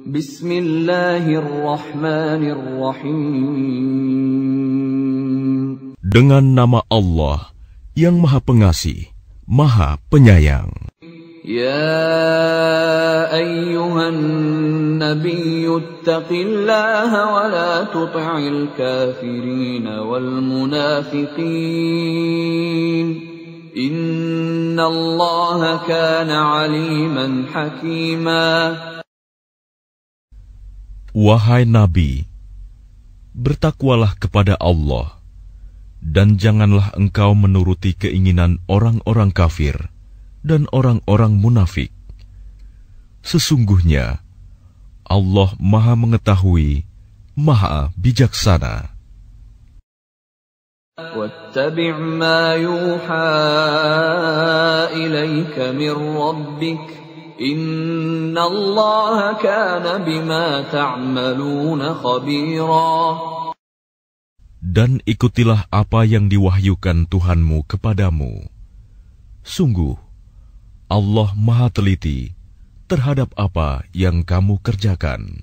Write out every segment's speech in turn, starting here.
Bismillahirrahmanirrahim. Dengan nama Allah yang Maha Pengasih, Maha Penyayang. Ya ayyuhan nabiyyu ittaqillaha wa la tuti'il kafirin wal munafiqin. Innallaha kana 'aliman hakima. Wahai Nabi, bertakwalah kepada Allah, dan janganlah engkau menuruti keinginan orang-orang kafir dan orang-orang munafik. Sesungguhnya Allah Maha Mengetahui, Maha Bijaksana. وَاتَّبِعْ مَا يُوحَى إِلَيْكَ مِنْ رَبِّكَ إِنَّ اللَّهَ كَانَ بِمَا تَعْمَلُونَ خَبِيرًا. Dan ikutilah apa yang diwahyukan Tuhanmu kepadamu. Sungguh, Allah Maha Teliti terhadap apa yang kamu kerjakan.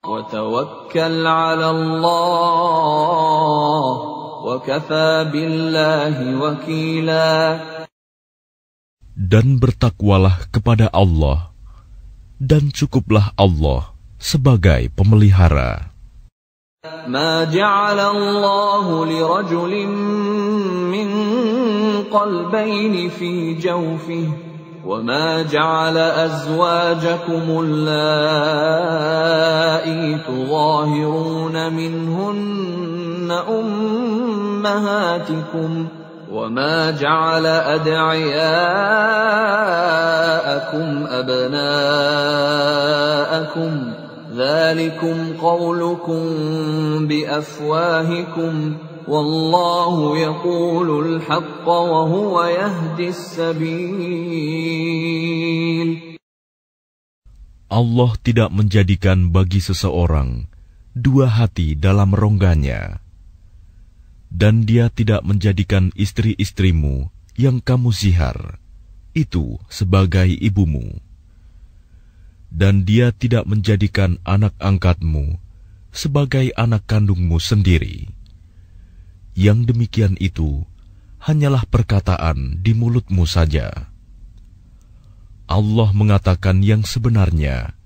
وَتَوَكَّلْ عَلَى اللَّهِ وَكَفَى بِاللَّهِ وَكِيلًا. Dan bertakwalah kepada Allah, dan cukuplah Allah sebagai pemelihara. مَا جَعَلَ اللَّهُ لِرَجُلٍ مِّن قَلْبَيْنِ فِي جَوْفِهِ وَمَا جَعَلَ أَزْوَاجَكُمُ اللَّائِي تُظَاهِرُونَ مِنْهُنَّ أُمَّهَاتِكُمْ وَمَا جَعَلَ أَدْعِيَاءَكُمْ أَبْنَاءَكُمْ ذَلِكُمْ قَوْلُكُمْ بِأَفْوَاهِكُمْ وَاللَّهُ يَقُولُ الْحَقَّ وَهُوَ يَهْدِي السَّبِيلَ. Allah tidak menjadikan bagi seseorang dua hati dalam rongganya, dan Dia tidak menjadikan istri-istrimu yang kamu zihar itu sebagai ibumu, dan Dia tidak menjadikan anak angkatmu sebagai anak kandungmu sendiri. Yang demikian itu hanyalah perkataan di mulutmu saja. Allah mengatakan yang sebenarnya,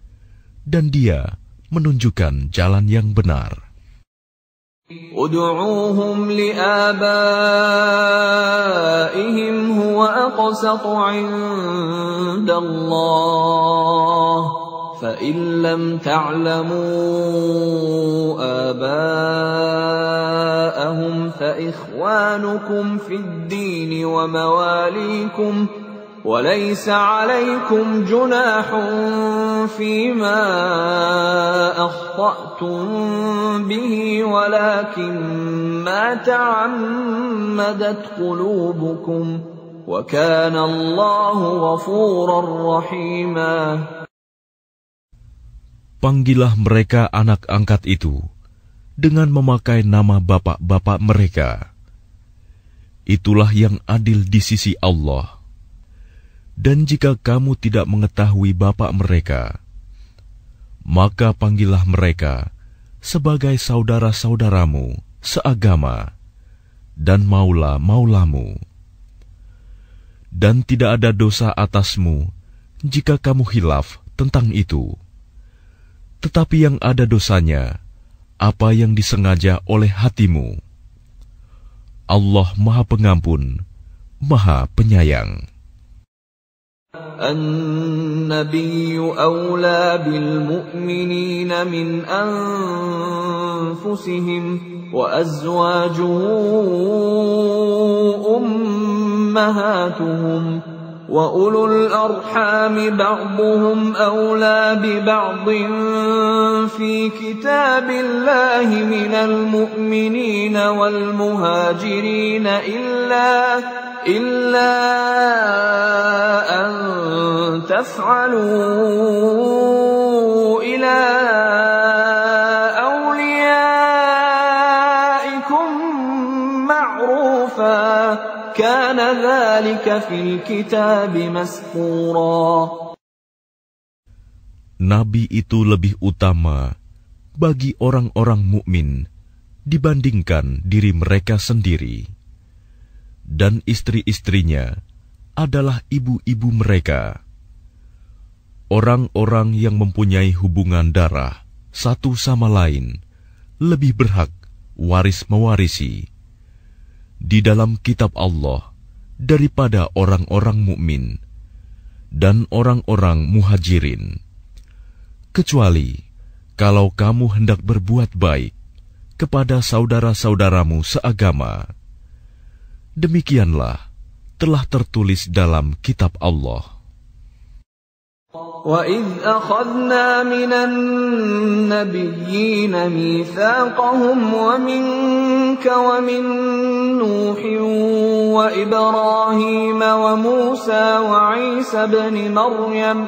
dan Dia menunjukkan jalan yang benar. Ud'uuhum li'abaihim huwa aqsatu 'inda Allah. فَإِن لَّمْ تَعْلَمُوا آبَاءَهُمْ فَإِخْوَانُكُمْ فِي الدِّينِ وَمَوَالِيكُمْ وَلَيْسَ عَلَيْكُمْ جُنَاحٌ فِيمَا أَخْطَأْتُم بِهِ وَلَكِن مَّا تَعَمَّدَتْ قُلُوبُكُمْ وَكَانَ اللَّهُ غَفُورًا رَّحِيمًا. Panggillah mereka anak angkat itu dengan memakai nama bapak-bapak mereka. Itulah yang adil di sisi Allah. Dan jika kamu tidak mengetahui bapak mereka, maka panggillah mereka sebagai saudara-saudaramu seagama dan maula-maulamu. Dan tidak ada dosa atasmu jika kamu khilaf tentang itu. Tetapi yang ada dosanya, apa yang disengaja oleh hatimu. Allah Maha Pengampun, Maha Penyayang. An-nabiyyu awla bil mu'minina min anfusihim wa azwajuhu ummahatuhum وَأُولُو الْأَرْحَامِ بَعْضُهُمْ أَوْلَى بِبَعْضٍ فِي كِتَابِ اللَّهِ مِنَ الْمُؤْمِنِينَ وَالْمُهَاجِرِينَ إِلَّا أَن تَفْعَلُوا إِلَى أَوْلِيَائِكُمْ مَعْرُوفًا كَانَ ذَلِكَ فِي الْكِتَابِ مَسْطُورًا. Nabi itu lebih utama bagi orang-orang mukmin dibandingkan diri mereka sendiri, dan istri-istrinya adalah ibu-ibu mereka. Orang-orang yang mempunyai hubungan darah satu sama lain lebih berhak waris-mewarisi di dalam kitab Allah daripada orang-orang mukmin dan orang-orang muhajirin, kecuali kalau kamu hendak berbuat baik kepada saudara-saudaramu seagama. Demikianlah telah tertulis dalam kitab Allah. وَإِذْ أَخَذْنَا مِنَ النَّبِيِّينَ مِيثَاقَهُمْ وَمِنكَ وَمِن نُّوحٍ وَإِبْرَاهِيمَ وَمُوسَى وَعِيسَى ابْنِ مَرْيَمَ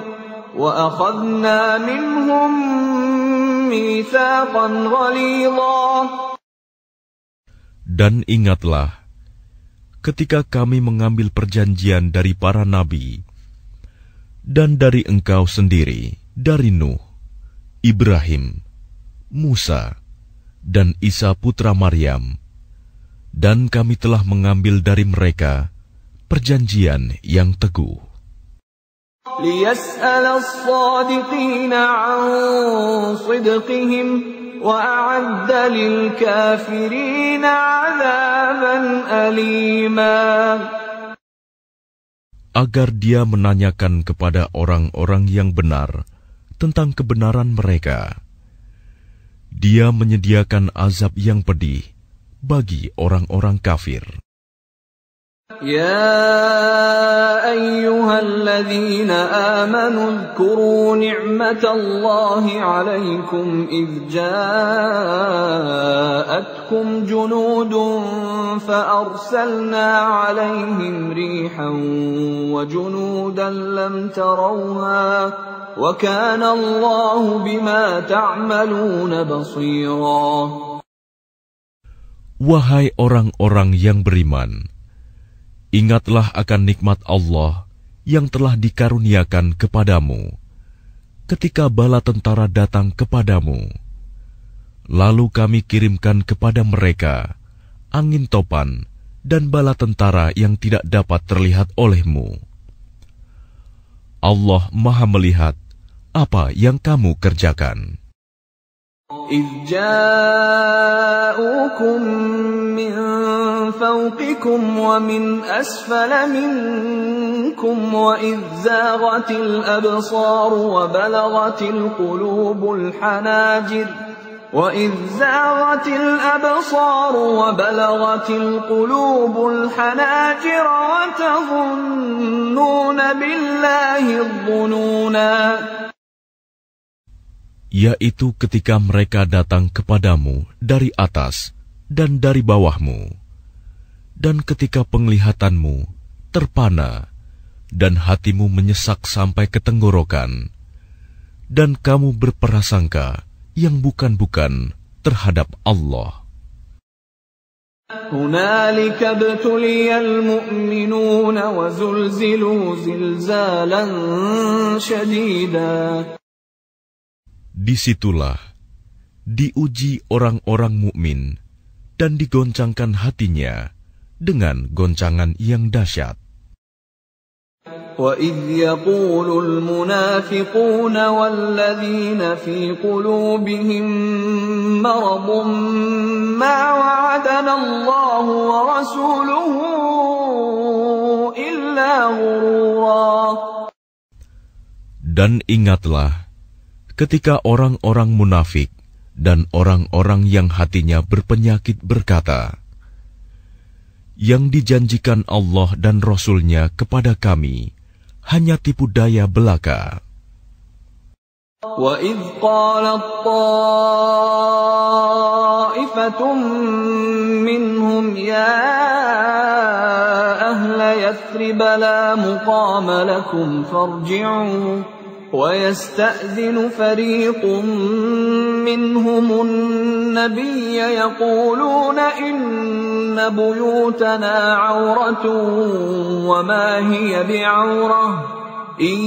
وَأَخَذْنَا مِنْهُم مِّيثَاقًا غَلِيظًا. Dan ingatlah ketika kami mengambil perjanjian dari para nabi dan dari engkau sendiri, dari Nuh, Ibrahim, Musa, dan Isa putra Maryam, dan kami telah mengambil dari mereka perjanjian yang teguh. لِيَسْأَلَ الصَّادِقِينَ عَنْ صِدْقِهِمْ وَأَعَدَّ لِلْكَافِرِينَ عَذَابًا أَلِيمًا. Agar dia menanyakan kepada orang-orang yang benar tentang kebenaran mereka. Dia menyediakan azab yang pedih bagi orang-orang kafir. يا أيها الذين آمنوا اذكروا نعمة الله عليكم إذ جاءتكم جنود فأرسلنا عليهم ريحا وجنودا لم تروها وكان الله بما تعملون بصيرا. Wahai orang-orang yang beriman, ingatlah akan nikmat Allah yang telah dikaruniakan kepadamu ketika bala tentara datang kepadamu. Lalu kami kirimkan kepada mereka angin topan dan bala tentara yang tidak dapat terlihat olehmu. Allah Maha melihat apa yang kamu kerjakan. إِذْ جَاءُوكُم مِّن فَوْقِكُمْ وَمِنْ أَسْفَلَ مِنكُمْ وَإِذْ زَاغَتِ الْأَبْصَارُ وَبَلَغَتِ الْقُلُوبُ الْحَنَاجِرَ وَتَظُنُّونَ بِاللَّهِ الظُّنُونَا. Yaitu ketika mereka datang kepadamu dari atas dan dari bawahmu, dan ketika penglihatanmu terpana dan hatimu menyesak sampai ke tenggorokan, dan kamu berprasangka yang bukan-bukan terhadap Allah. هُنَالِكَ ابْتُلِيَ الْمُؤْمِنُونَ وَزُلْزِلُوا زِلْزَالًا شَدِيدًا. Disitulah diuji orang-orang mukmin dan digoncangkan hatinya dengan goncangan yang dahsyat. وَإِذْ يَقُولُ الْمُنَافِقُونَ وَالَّذِينَ فِي قُلُوبِهِم مَّرَضٌ مَّا وَعَدَنَا اللَّهُ وَرَسُولُهُ إِلَّا غُرُورًا. Dan ingatlah ketika orang-orang munafik dan orang-orang yang hatinya berpenyakit berkata, yang dijanjikan Allah dan Rasul-Nya kepada kami hanya tipu daya belaka. وَإِذْ قَالَتْ طَائِفَةٌ مِّنْهُمْ يَا أَهْلَ يَثْرِبَ لَا مُقَامَ لَكُمْ فَارْجِعُوا وَيَسْتَأْذِنُ فَرِيقٌ مِّنْهُمُ النَّبِيَّ يَقُولُونَ إِنَّ بُيُوتَنَا عَوْرَةٌ وَمَا هِيَ بِعَوْرَةٍ إن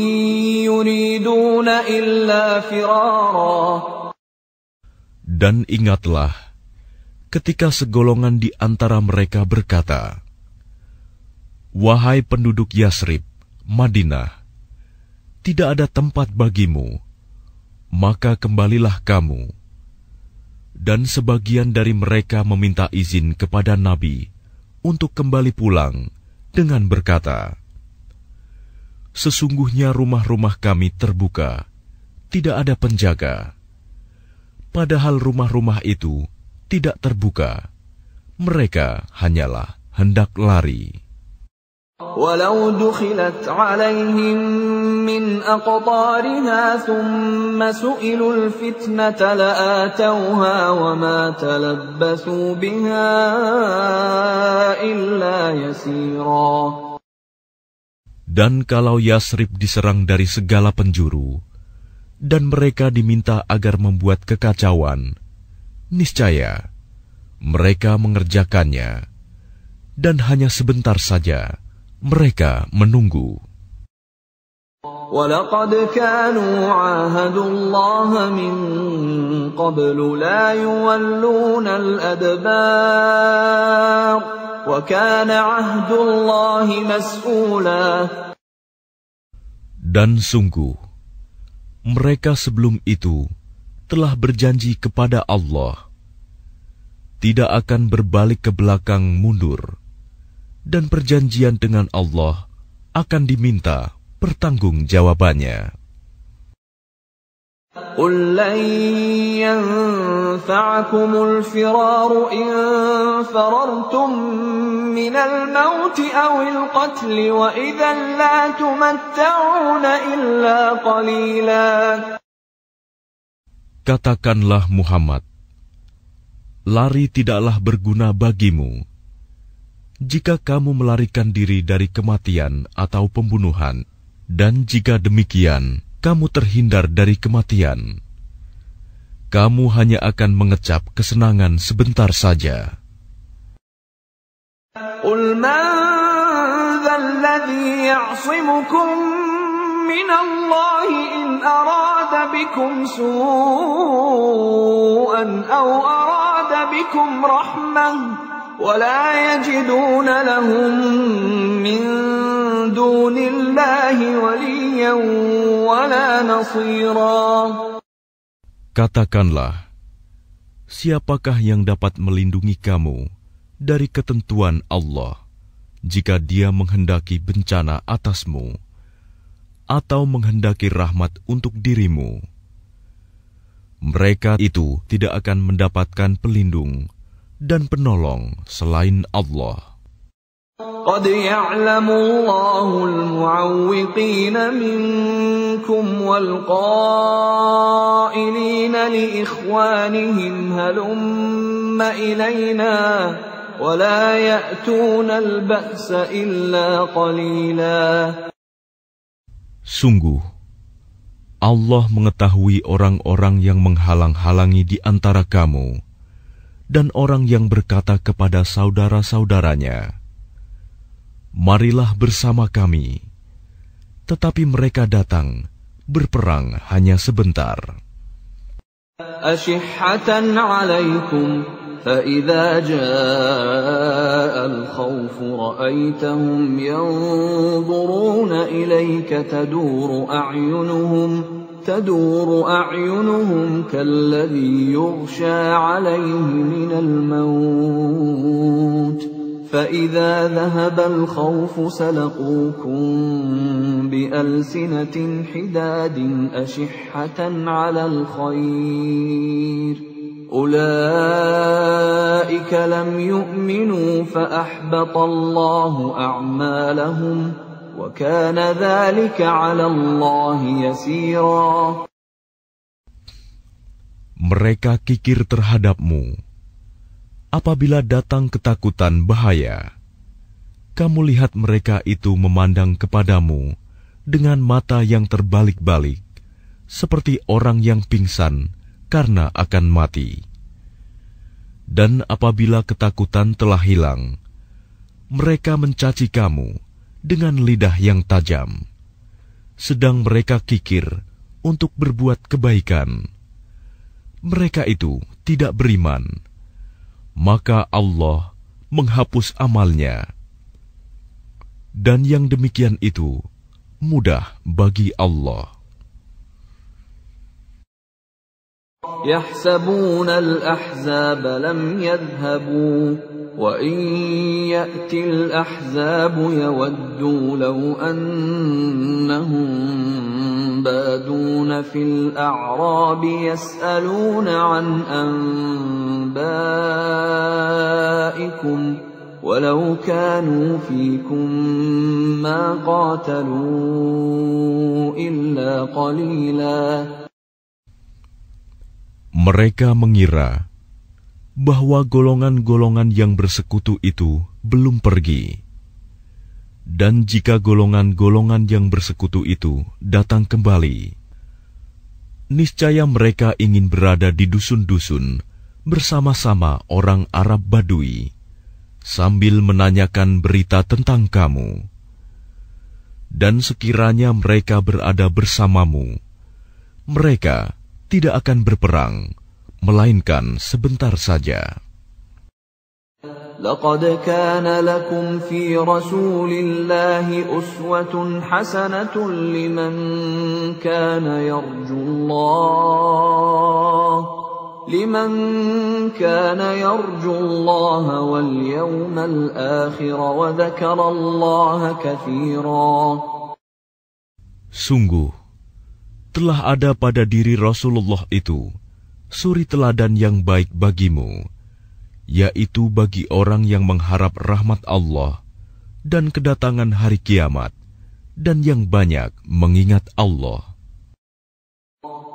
يريدون إلا فرارا. Dan ingatlah ketika segolongan di antara mereka berkata, "Wahai penduduk Yasrib, Madinah, tidak ada tempat bagimu, maka kembalilah kamu." Dan sebagian dari mereka meminta izin kepada Nabi untuk kembali pulang dengan berkata, "Sesungguhnya rumah-rumah kami terbuka, tidak ada penjaga." Padahal rumah-rumah itu tidak terbuka, mereka hanyalah hendak lari. ولو دخلت عليهم من أقطارها ثم سئلوا الفتنة لآتوها وما تلبثوا بها إلا يسيرا. Dan kalau Yasrib diserang dari segala penjuru, dan mereka diminta agar membuat kekacauan, niscaya mereka mengerjakannya, dan hanya sebentar saja mereka menunggu. وَلَقَدْ كَانُوا عَاهَدُوا اللَّهَ مِنْ قَبْلُ لَا يُوَلُّونَ الْأَدْبَارَ وَكَانَ عَهْدُ اللَّهِ مَسْئُولًا. Dan sungguh, mereka sebelum itu telah berjanji kepada Allah, tidak akan berbalik ke belakang mundur, dan perjanjian dengan Allah akan diminta pertanggungjawabannya. قُلْ لَنْ يَنْفَعَكُمُ الْفِرَارُ إِنْ فَرَرْتُمْ مِنَ الْمَوْتِ أَوِ الْقَتْلِ وَإِذًا لَا تُمَتَّعُونَ إِلَّا قَلِيلًا. Katakanlah Muhammad, lari tidaklah berguna bagimu jika kamu melarikan diri dari kematian atau pembunuhan, dan jika demikian kamu terhindar dari kematian, kamu hanya akan mengecap kesenangan sebentar saja. قُلْ مَنْ ذَا الَّذِي يَعْصِمُكُمْ مِنَ اللَّهِ إِنْ أَرَادَ بِكُمْ سُوءًا أَوْ أَرَادَ بِكُمْ رَحْمَةً وَلَا يَجِدُونَ لَهُم مِّن دُونِ اللَّهِ وَلِيًّا وَلَا نَصِيرًا. Katakanlah, siapakah yang dapat melindungi kamu dari ketentuan Allah jika Dia menghendaki bencana atasmu atau menghendaki rahmat untuk dirimu? Mereka itu tidak akan mendapatkan pelindung dan penolong selain Allah. قَدْ يَعْلَمُ اللَّهُ الْمُعَوِّقِينَ مِنكُمْ وَالْقَائِلِينَ لِإِخْوَانِهِمْ هَلُمَّ إِلَيْنَا وَلَا يَأْتُونَ الْبَأْسَ إِلَّا قَلِيلًا. Sungguh, Allah mengetahui orang-orang yang menghalang-halangi di antara kamu dan orang yang berkata kepada saudara-saudaranya, "Marilah bersama kami," tetapi mereka datang berperang hanya sebentar. أَشِحَّةً عَلَيْكُمْ فَإِذَا جَاءَ الْخَوْفُ رَأَيْتَهُمْ يَنْظُرُونَ إِلَيْكَ تدور أعينهم كالذي يغشى عليه من الموت فإذا ذهب الخوف سلقوكم بألسنة حداد أشحة على الخير أولئك لم يؤمنوا فأحبط الله أعمالهم وَكَانَ ذَلِكَ عَلَى اللَّهِ يَسِيرًا. Mereka kikir terhadapmu. Apabila datang ketakutan bahaya, kamu lihat mereka itu memandang kepadamu dengan mata yang terbalik-balik, seperti orang yang pingsan karena akan mati. Dan apabila ketakutan telah hilang, mereka mencaci kamu dengan lidah yang tajam. sedang mereka kikir untuk berbuat kebaikan. Mereka itu tidak beriman, maka Allah menghapus amalnya. Dan yang demikian itu mudah bagi Allah. يحسبون الأحزاب لم يذهبوا وإن يأتي الأحزاب يودوا لو أنهم بادون في الأعراب يسألون عن أنبائكم ولو كانوا فيكم ما قاتلوا إلا قليلا. Mereka mengira bahwa golongan-golongan yang bersekutu itu belum pergi. Dan jika golongan-golongan yang bersekutu itu datang kembali, niscaya mereka ingin berada di dusun-dusun bersama-sama orang Arab Badui, sambil menanyakan berita tentang kamu. Dan sekiranya mereka berada bersamamu, mereka tidak akan berperang, melainkan sebentar saja. لقد كان لكم في رسول الله أسوة حسنة لمن كان يرجو الله واليوم الآخر وذكر الله كثيرا. Sungguh, telah ada pada diri Rasulullah itu suri teladan yang baik bagimu, yaitu bagi orang yang mengharap rahmat Allah dan kedatangan hari kiamat, dan yang banyak mengingat Allah.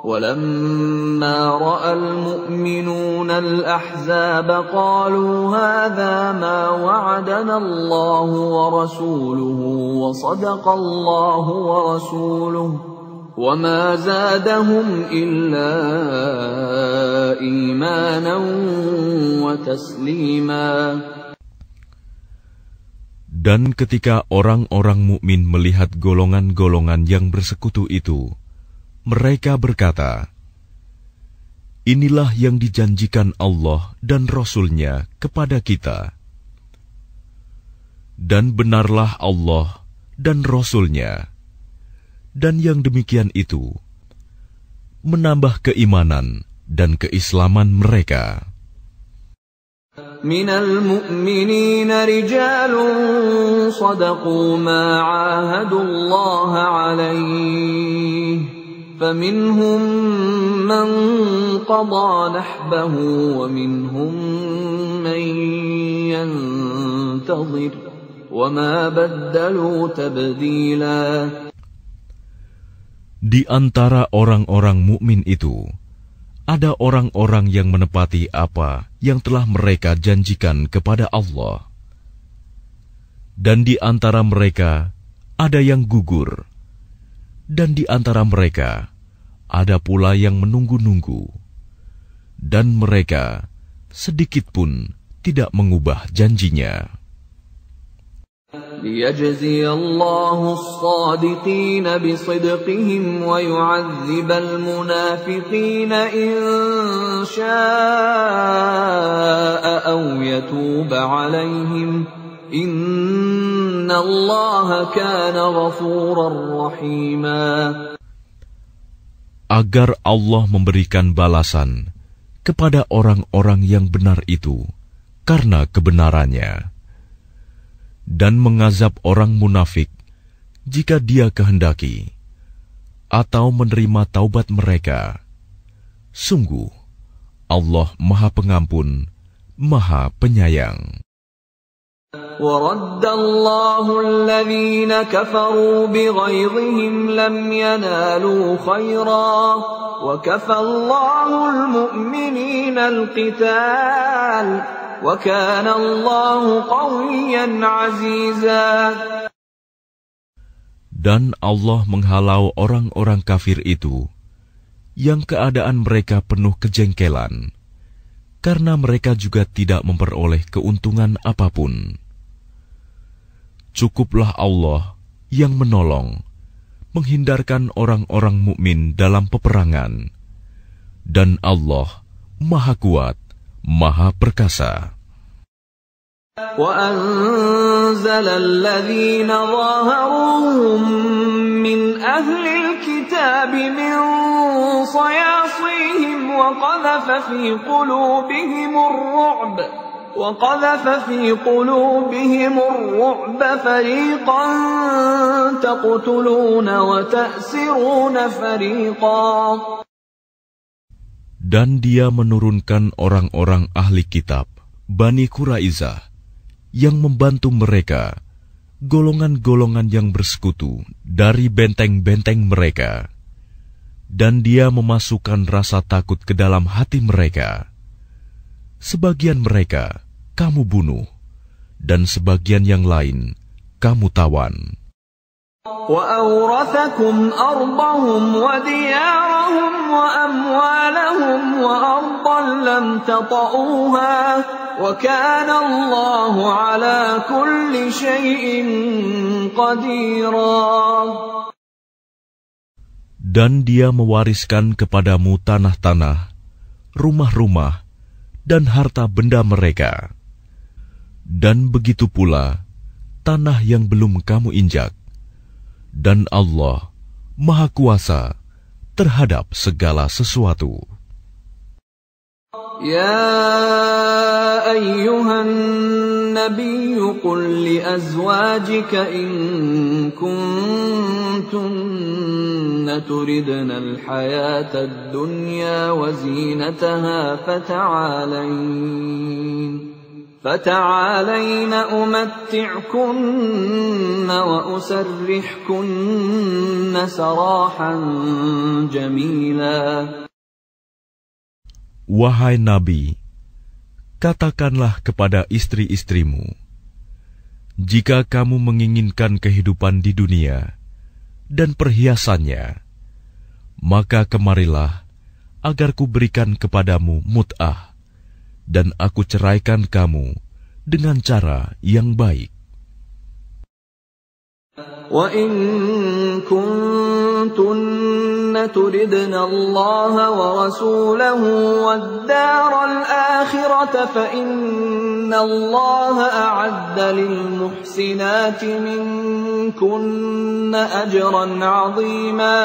وَلَمَّا رَأَى الْمُؤْمِنُونَ الْأَحْزَابَ قَالُوا هَذَا مَا وَعَدَنَا اللَّهُ وَرَسُولُهُ وَصَدَقَ اللَّهُ وَرَسُولُهُ وَمَا زَادَهُمْ إِلَّا إِيمَانًا وَتَسْلِيمًا. Dan ketika orang-orang mukmin melihat golongan-golongan yang bersekutu itu, mereka berkata, "Inilah yang dijanjikan Allah dan Rasul-Nya kepada kita." Dan benarlah Allah dan Rasul-Nya. Dan yang demikian itu menambah keimanan dan keislaman mereka. Minal mu'minina rijalun sadaqu ma 'ahadullaha 'alaihi faminhum man qada nahbahu wa minhum man yantazir wa ma baddalu tabdila. Di antara orang-orang mukmin itu, ada orang-orang yang menepati apa yang telah mereka janjikan kepada Allah. Dan di antara mereka ada yang gugur. Dan di antara mereka ada pula yang menunggu-nunggu. Dan mereka sedikit pun tidak mengubah janjinya. ليجزي الله الصادقين بصدقهم ويعذب المنافقين إن شاء أو يتوب عليهم إن الله كان غفورا رحيما. Agar Allah memberikan balasan kepada orang-orang yang benar itu karena kebenarannya, dan mengazab orang munafik jika Dia kehendaki, atau menerima taubat mereka. Sungguh, Allah Maha Pengampun, Maha Penyayang. وَرَدَّ اللَّهُ الَّذِينَ كَفَرُوا بِغَيظِهِمْ لَمْ يَنَالُوا خَيْرًا وَكَفَى اللَّهُ الْمُؤْمِنِينَ الْقِتَالَ وَكَانَ اللَّهُ قَوِيًّا عَزِيزًا. Dan Allah menghalau orang-orang kafir itu, yang keadaan mereka penuh kejengkelan, karena mereka juga tidak memperoleh keuntungan apapun. Cukuplah Allah yang menolong, menghindarkan orang-orang mukmin dalam peperangan. Dan Allah Maha Kuat, Maha Perkasa. وَأَنزَلَ الَّذِينَ ظَاهَرُوهُم مِّنْ أَهْلِ الْكِتَابِ مِنْ صَيَاصِيهِمْ وَقَذَفَ فِي قُلُوبِهِمُ الرُّعْبَ فَرِيقًا تَقْتُلُونَ وَتَأْسِرُونَ فَرِيقًا. Dan Dia menurunkan orang-orang ahli kitab, Bani Quraizah, yang membantu mereka, golongan-golongan yang bersekutu dari benteng-benteng mereka. Dan Dia memasukkan rasa takut ke dalam hati mereka. Sebagian mereka kamu bunuh, dan sebagian yang lain kamu tawan. وَأَوْرَثَكُمْ أَرْضَهُمْ وَدِيَارَهُمْ وَأَمْوَالَهُمْ وَأَرْضًا لَّمْ تَطَئُوهَا وَكَانَ اللَّهُ عَلَى كُلِّ شَيْءٍ قَدِيرًا. Dan Dia mewariskan kepadamu tanah-tanah, rumah-rumah, dan harta benda mereka. Dan begitu pula tanah yang belum kamu injak. Dan Allah Maha Kuasa terhadap segala sesuatu. يا أيها النبي قل لأزواجك إن كنتن تردن الحياة الدنيا وزينتها فتعالين أمتعكن وأسرحكن سراحا جميلا. Wahai Nabi, katakanlah kepada istri-istrimu, jika kamu menginginkan kehidupan di dunia dan perhiasannya, maka kemarilah agar kuberikan kepadamu mut'ah, dan aku ceraikan kamu dengan cara yang baik. وَإِن كُنتُنَّ تُرِدْنَ اللَّهَ وَرَسُولَهُ وَالدَّارَ الْآخِرَةَ فَإِنَّ اللَّهَ أَعَدَّ لِلْمُحْسِنَاتِ مِنكُنَّ أَجْرًا عَظِيمًا.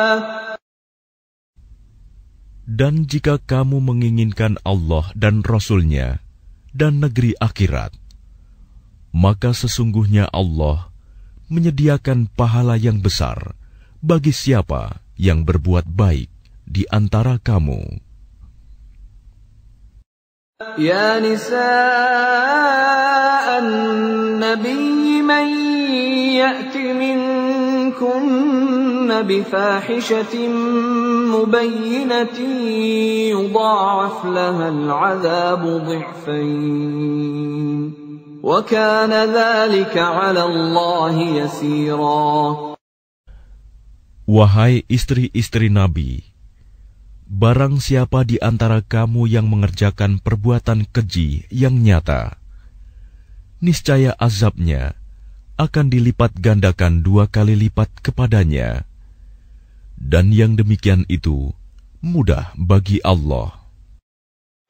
Dan jika kamu menginginkan Allah dan Rasul-Nya dan negeri akhirat, maka sesungguhnya Allah menyediakan pahala yang besar bagi siapa yang berbuat baik di antara kamu. Ya nisa'an nabiyyi man ya'ti minkunna bifahishatin mubayyinatin yudha'af laha al'adhabu dhi'fayn. وَكَانَ ذَلِكَ عَلَى اللَّهِ يَسِيرًا. Wahai istri-istri Nabi, barang siapa di antara kamu yang mengerjakan perbuatan keji yang nyata, niscaya azabnya akan dilipat gandakan 2 kali lipat kepadanya. Dan yang demikian itu mudah bagi Allah.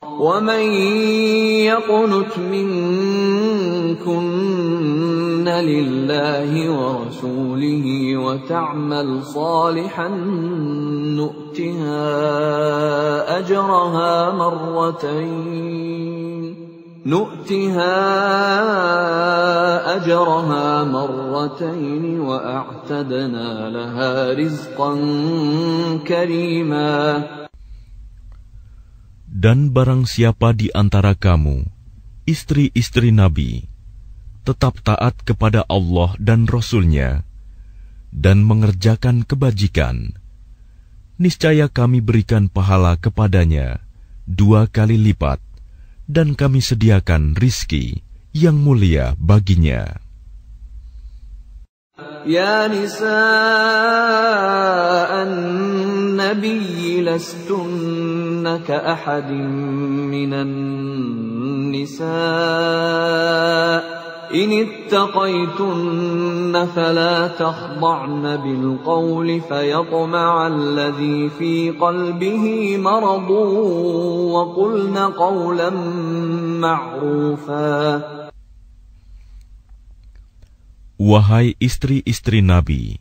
وَمَن يَقْنُتْ مِنكُنَّ لِلَّهِ وَرَسُولِهِ وَتَعْمَلْ صَالِحًا نُؤْتِهَا أَجْرَهَا مرتين وَأَعْتَدْنَا لَهَا رِزْقًا كَرِيمًا. Dan barang siapa di antara kamu, istri-istri Nabi, tetap taat kepada Allah dan Rasul-Nya, dan mengerjakan kebajikan, niscaya kami berikan pahala kepadanya 2 kali lipat, dan kami sediakan rizki yang mulia baginya. Ya nisa'an nabiyyi lastunna ka'ahadin minan nisa' إن اتقيتن فلا تخضعن بالقول فيطمع الذي في قلبه مرض وقلن قولا معروفا. Wahai istri-istri Nabi,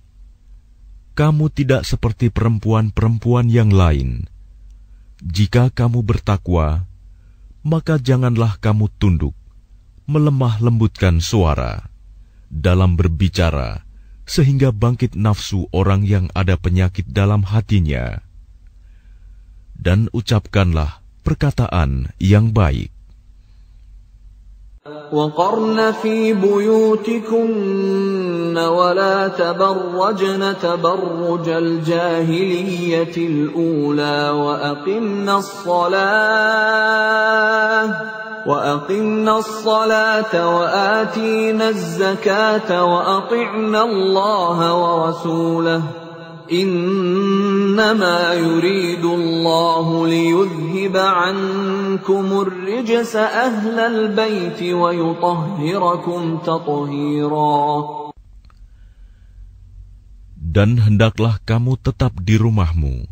kamu tidak seperti perempuan-perempuan yang lain. Jika kamu bertakwa, maka janganlah kamu tunduk, melemah lembutkan suara dalam berbicara, sehingga bangkit nafsu orang yang ada penyakit dalam hatinya. Dan ucapkanlah perkataan yang baik. وَقَرْنَ فِي بُيُوتِكُنَّ وَلَا تَبَرَّجْنَ تَبَرُّجَ الْجَاهِلِيَّةِ الْأُولَى وَأَقِمْنَ الصَّلَاةَ وَآتِينَ الزَّكَاةَ وَأَطِعْنَ اللَّهَ وَرَسُولَهُ إِنَّمَا يُرِيدُ اللَّهُ لِيُذْهِبَ عَنكُمُ الرِّجْسَ أَهْلَ الْبَيْتِ وَيُطَهِّرَكُمْ تَطْهِيرًا. Dan hendaklah kamu tetap di rumahmu,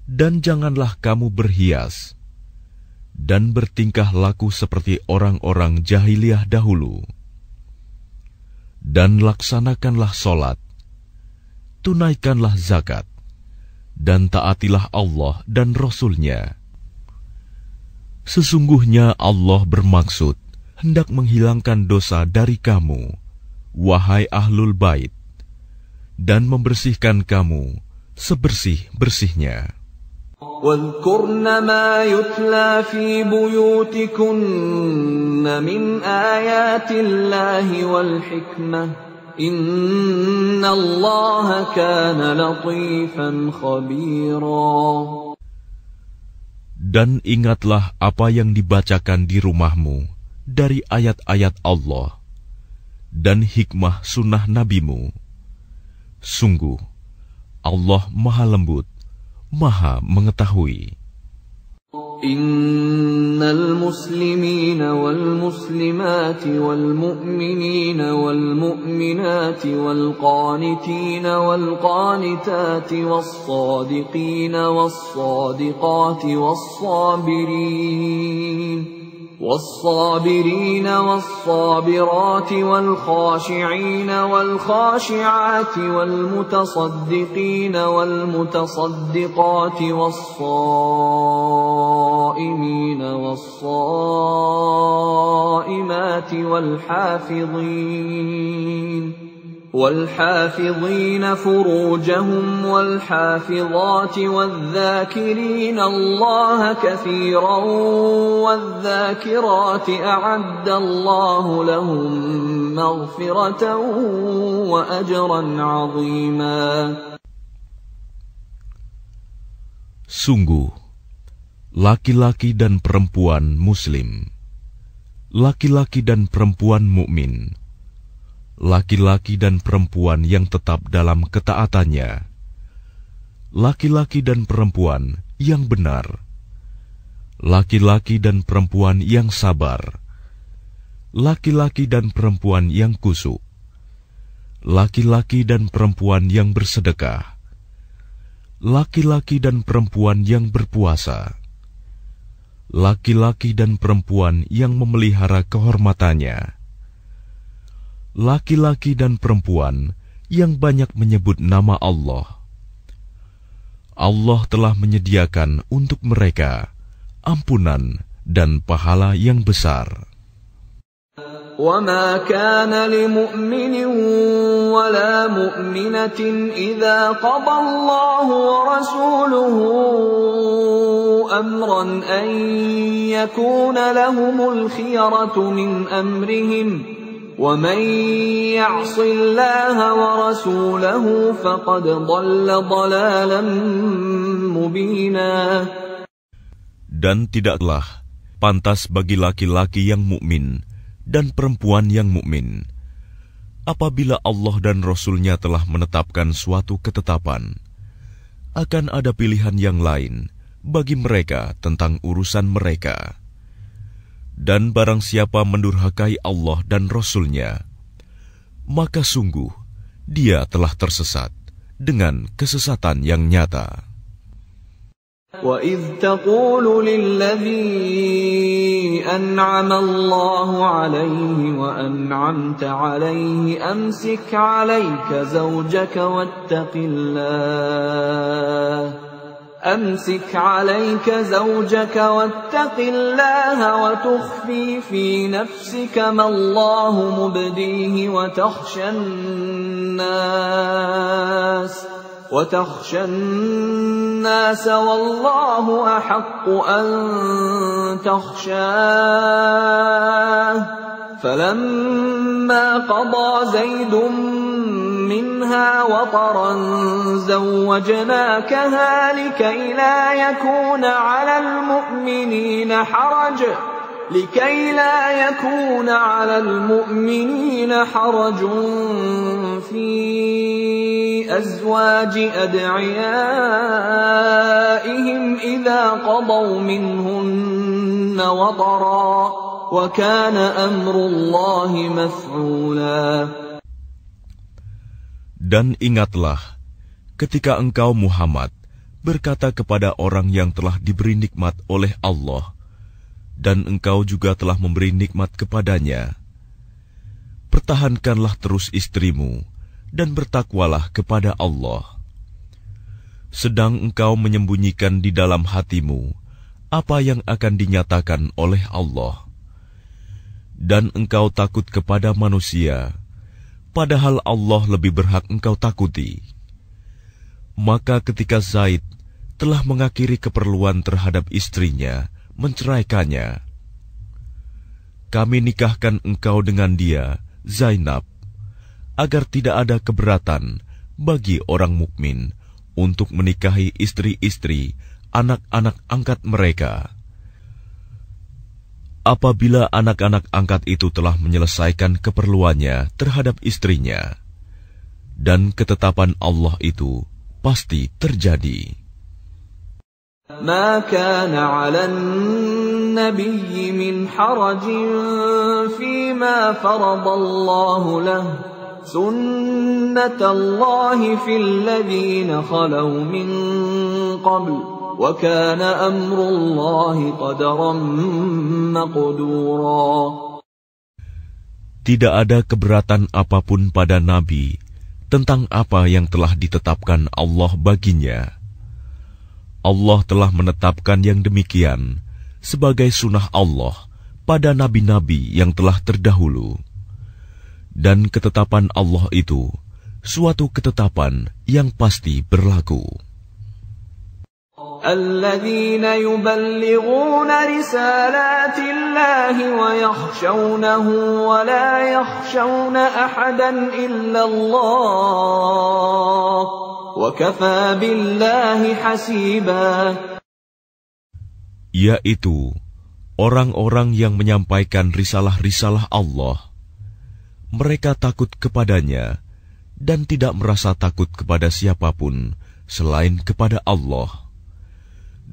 dan janganlah kamu berhias, dan bertingkah laku seperti orang-orang jahiliyah dahulu. Dan laksanakanlah solat, tunaikanlah zakat, dan taatilah Allah dan Rasul-Nya. Sesungguhnya Allah bermaksud hendak menghilangkan dosa dari kamu, wahai ahlul bait, dan membersihkan kamu sebersih-bersihnya. وَاذْكُرْنَ مَا يُتْلَى فِي بُيُوتِكُنَّ مِنْ آيَاتِ اللَّهِ وَالْحِكْمَةِ إِنَّ اللَّهَ كَانَ لَطِيفًا خَبِيرًا. Dan ingatlah apa yang dibacakan di rumahmu dari ayat-ayat Allah dan hikmah sunnah nabimu. Sungguh, Allah Maha Lembut, Maha Mengetahui. إن المسلمين والمسلمات والمؤمنين والمؤمنات والقانتين والقانتات والصادقين والصادقات والصابرين والصابرات والخاشعين والخاشعات والمتصدقين والمتصدقات والصائمين والصائمات والحافظين فروجهم والحافظات والذاكرين الله كثيرا والذاكرات أعد الله لهم مغفرة وأجرا عظيما. Sungguh, laki-laki dan perempuan muslim, laki-laki dan perempuan mukmin, laki-laki dan perempuan yang tetap dalam ketaatannya, laki-laki dan perempuan yang benar, laki-laki dan perempuan yang sabar, laki-laki dan perempuan yang kusuk, laki-laki dan perempuan yang bersedekah, laki-laki dan perempuan yang berpuasa, laki-laki dan perempuan yang memelihara kehormatannya, laki-laki dan perempuan yang banyak menyebut nama Allah. Allah telah menyediakan untuk mereka ampunan dan pahala yang besar. وَمَا كَانَ لِمُؤْمِنٍ وَلَا مُؤْمِنَةٍ إِذَا قَضَى اللَّهُ وَرَسُولُهُ أَمْرًا أَن يَكُونَ لَهُمُ الْخِيَرَةُ مِنْ أَمْرِهِمْ وَمَنْ يَعْصِ اللَّهَ وَرَسُولَهُ فَقَدْ ضَلَّ ضَلَالًا مُبِينًا. Dan tidaklah pantas bagi laki-laki yang mukmin dan perempuan yang mukmin apabila Allah dan Rasul-Nya telah menetapkan suatu ketetapan, akan ada pilihan yang lain bagi mereka tentang urusan mereka. Dan barang siapa mendurhakai Allah dan Rasul-Nya, maka sungguh dia telah tersesat dengan kesesatan yang nyata. وَإِذْ تَقُولُ لِلَّذِي أَنْعَمَ اللَّهُ عَلَيْهِ وَأَنْعَمْتَ عَلَيْهِ أَمْسِكْ عَلَيْكَ زَوْجَكَ وَاتَّقِ اللَّهَ وَتُخْفِي فِي نَفْسِكَ مَا اللَّهُ مُبْدِيهِ وتخشى الناس والله أحق أن تخشاه فلما قضى زيد منها وطرا زوجناكها لكي لا يكون على المؤمنين حرج في أزواج أدعيائهم إذا قضوا منهن وطرا وكان أمر الله مفعولا. Dan ingatlah ketika engkau Muhammad berkata kepada orang yang telah diberi nikmat oleh Allah, dan engkau juga telah memberi nikmat kepadanya, pertahankanlah terus istrimu dan bertakwalah kepada Allah. Sedang engkau menyembunyikan di dalam hatimu apa yang akan dinyatakan oleh Allah, dan engkau takut kepada manusia, padahal Allah lebih berhak engkau takuti. Maka ketika Zaid telah mengakhiri keperluan terhadap istrinya, menceraikannya, kami nikahkan engkau dengan dia, Zainab, agar tidak ada keberatan bagi orang mukmin untuk menikahi istri-istri anak-anak angkat mereka. Apabila anak-anak angkat itu telah menyelesaikan keperluannya terhadap istrinya, dan ketetapan Allah itu pasti terjadi. ما كان على النبي من حرج فيما فرض الله له سنة الله في الذين خلوا من قبل وكان أمر الله قدرا مقدورا. Tidak ada keberatan apapun pada Nabi tentang apa yang telah ditetapkan Allah baginya. Allah telah menetapkan yang demikian sebagai sunnah Allah pada nabi-nabi yang telah terdahulu. Dan ketetapan Allah itu suatu ketetapan yang pasti berlaku. الذين يبلغون رسالات الله ويخشونه ولا يخشون أحدا إلا الله وكفى بالله حسيبا. Yaitu orang-orang yang menyampaikan risalah-risalah Allah. Mereka takut kepadanya dan tidak merasa takut kepada siapapun selain kepada Allah.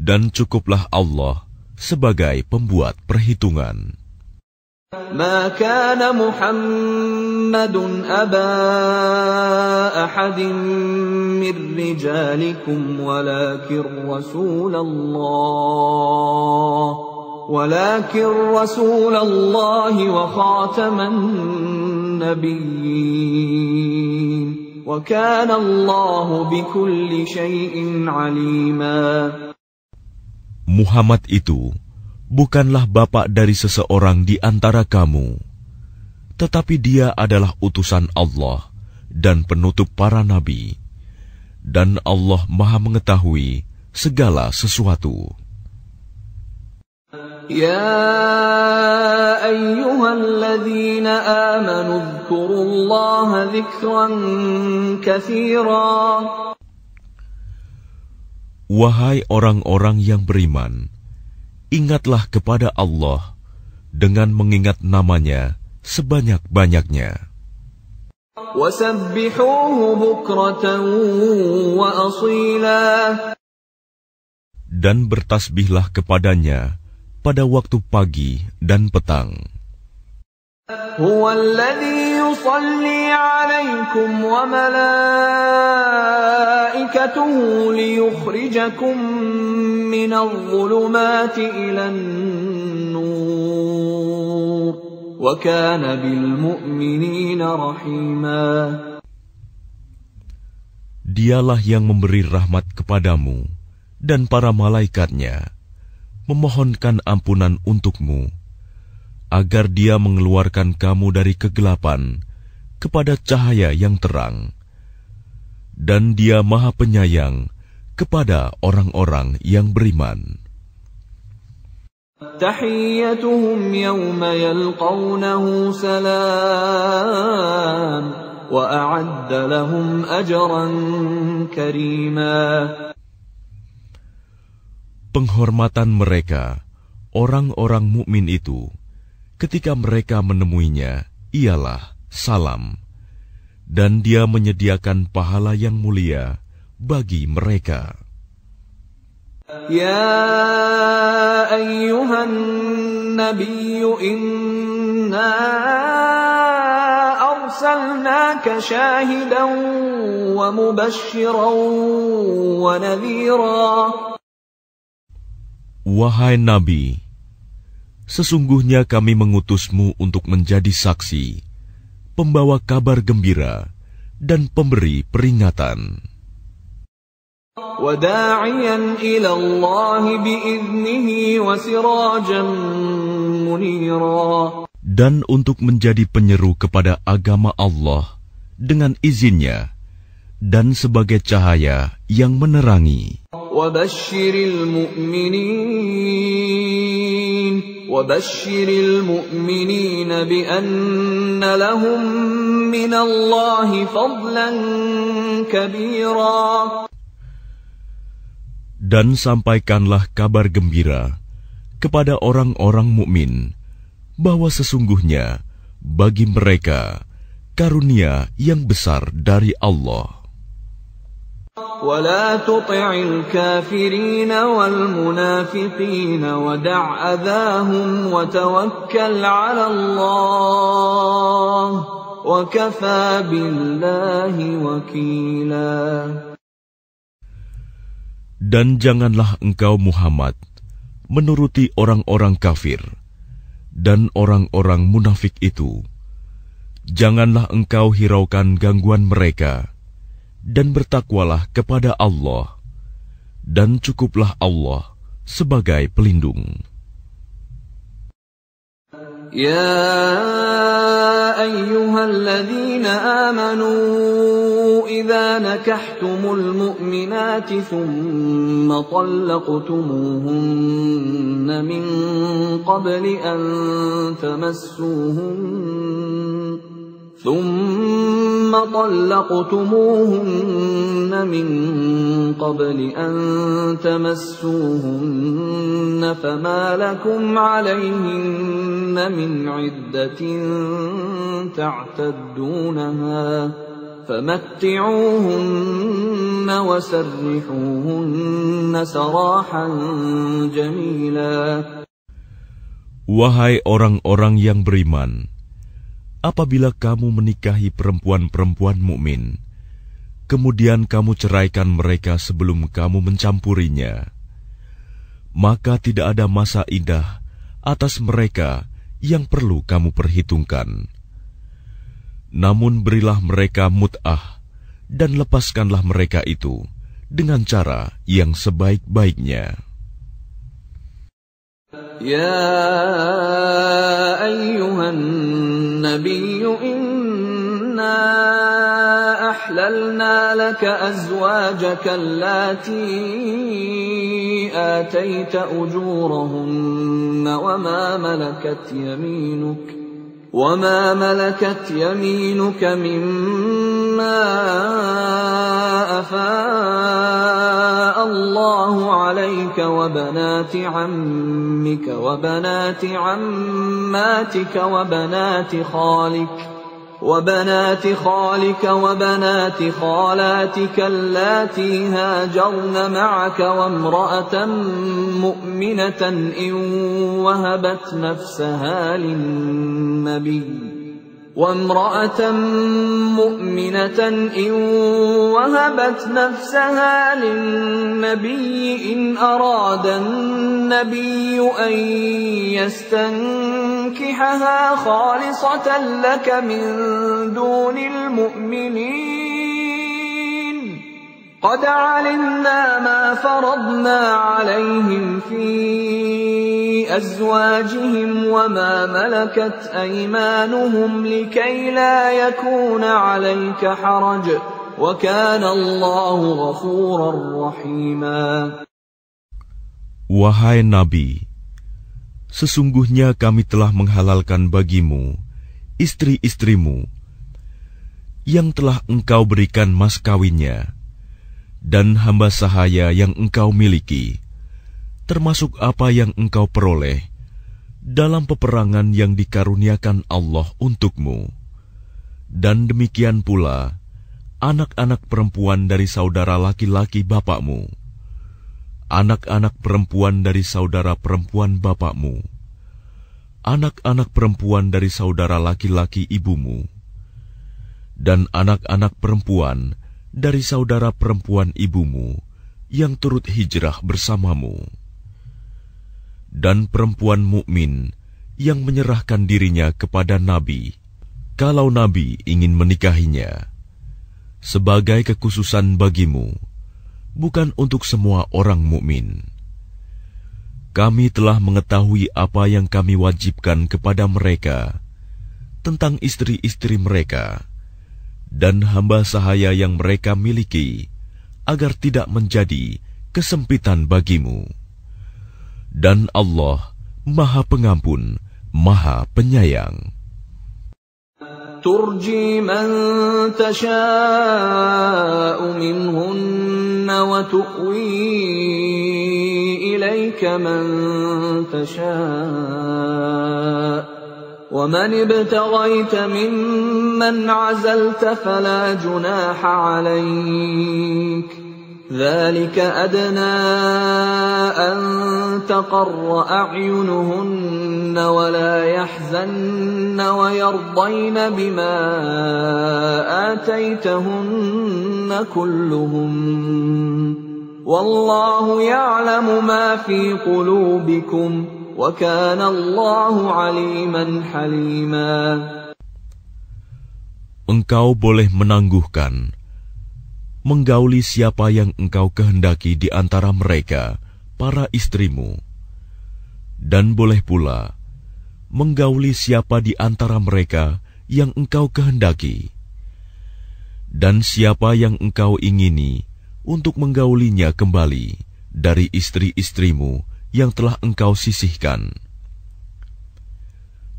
Dan cukuplah Allah sebagai pembuat perhitungan. ما كان محمد أبا أحد من رجالكم ولكن رسول الله وخاتم النبيين وكان الله بكل شيء عليما. Muhammad itu bukanlah bapak dari seseorang di antara kamu, tetapi dia adalah utusan Allah dan penutup para nabi, dan Allah Maha mengetahui segala sesuatu. Ya ayyuhalladzina amanu dzkurullaha dzikran katsira. Wahai orang-orang yang beriman, ingatlah kepada Allah dengan mengingat namanya sebanyak-banyaknya. Wasabbihuhu bukratan wa asila. Dan bertasbihlah kepadanya pada waktu pagi dan petang. هو الذي يصلي عليكم وملائكته ليخرجكم من الظلمات إلى النور وكان بالمؤمنين رحيما. Dialah yang memberi rahmat kepadamu dan para malaikatnya, memohonkan ampunan untukmu, agar Dia mengeluarkan kamu dari kegelapan kepada cahaya yang terang. Dan Dia Maha Penyayang kepada orang-orang yang beriman. تحيتهم يوم يلقونه سلام وأعد لهم أجرا كريما. Penghormatan mereka, orang-orang mukmin itu, ketika mereka menemuinya, ialah salam, dan Dia menyediakan pahala yang mulia bagi mereka. يا أيها النبي إنا أرسلناك شاهدا ومبشرا ونذيرا. Wahai Nabi, sesungguhnya kami mengutusmu untuk menjadi saksi, pembawa kabar gembira, dan pemberi peringatan. وَدَاعِيًا إِلَى اللَّهِ بِإِذْنِهِ وَسِرَاجًا مُنِيرًا. Dan untuk menjadi penyeru kepada agama Allah dengan izinnya, dan sebagai cahaya yang menerangi. وَبَشِّرِ الْمُؤْمِنِينَ بِأَنَّ لَهُم مِّنَ اللَّهِ فَضْلًا كَبِيرًا. Dan sampaikanlah kabar gembira kepada orang-orang mukmin bahwa sesungguhnya bagi mereka karunia yang besar dari Allah. وَلَا تُطِعِ الْكَافِرِينَ وَالْمُنَافِقِينَ وَدَعْ أَذَاهُمْ وَتَوَكَّلْ عَلَى اللَّهِ وَكَفَى بِاللَّهِ وَكِيلًا. Dan janganlah engkau Muhammad menuruti orang-orang kafir dan orang-orang munafik itu. Janganlah engkau hiraukan gangguan mereka, dan bertakwalah kepada Allah, dan cukuplah Allah sebagai pelindung. يا أيها الذين آمنوا إذا نكحتم المؤمنات ثم طلقتموهن من قبل أن تمسوهن فما لكم عليهن من عدة تعتدونها فمتعوهن وسرحوهن سراحا جميلا. Wahai orang-orang yang beriman, apabila kamu menikahi perempuan-perempuan mukmin, kemudian kamu ceraikan mereka sebelum kamu mencampurinya, maka tidak ada masa iddah atas mereka yang perlu kamu perhitungkan. Namun berilah mereka mut'ah dan lepaskanlah mereka itu dengan cara yang sebaik-baiknya. يا أيها النبي إنا أحللنا لك أزواجك اللاتي آتيت أجورهن وما ملكت يمينك مما أفاء الله عليك وبنات عمك وبنات عماتك وبنات خالك وبنات خالك وبنات خالاتك اللاتي هاجرن معك وامرأة مؤمنة إن وهبت نفسها للنبي إن أراد النبي أن يستنكحها خالصة لك من دون المؤمنين قد علمنا ما فرضنا عليهم في أزواجهم وما ملكت أيمانهم لكي لا يكون عليك حرج وكان الله غفورا رحيما. Wahai Nabi, sesungguhnya kami telah menghalalkan bagimu istri-istrimu yang telah engkau berikan mas kawinnya dan hamba sahaya yang engkau miliki, termasuk apa yang engkau peroleh dalam peperangan yang dikaruniakan Allah untukmu, dan demikian pula anak-anak perempuan dari saudara laki-laki bapakmu, anak-anak perempuan dari saudara perempuan bapakmu, anak-anak perempuan dari saudara laki-laki ibumu, dan anak-anak perempuan dari saudara perempuan ibumu yang turut hijrah bersamamu, dan perempuan mukmin yang menyerahkan dirinya kepada Nabi, kalau Nabi ingin menikahinya, sebagai kekhususan bagimu, bukan untuk semua orang mukmin. Kami telah mengetahui apa yang kami wajibkan kepada mereka tentang istri-istri mereka dan hamba sahaya yang mereka miliki, agar tidak menjadi kesempitan bagimu. Dan Allah Maha Pengampun, Maha Penyayang. ترجي من تشاء منهن وتؤوي إليك من تشاء ومن ابتغيت ممن عزلت فلا جناح عليك ذلك أدنى أن تقر أعينهن ولا يحزن ويرضين بما آتيتهن كلهم والله يعلم ما في قلوبكم وكان الله عليما حليما. Engkau boleh menangguhkan menggauli siapa yang engkau kehendaki di antara mereka, para istrimu, dan boleh pula menggauli siapa di antara mereka yang engkau kehendaki, dan siapa yang engkau ingini untuk menggaulinya kembali dari istri-istrimu yang telah engkau sisihkan.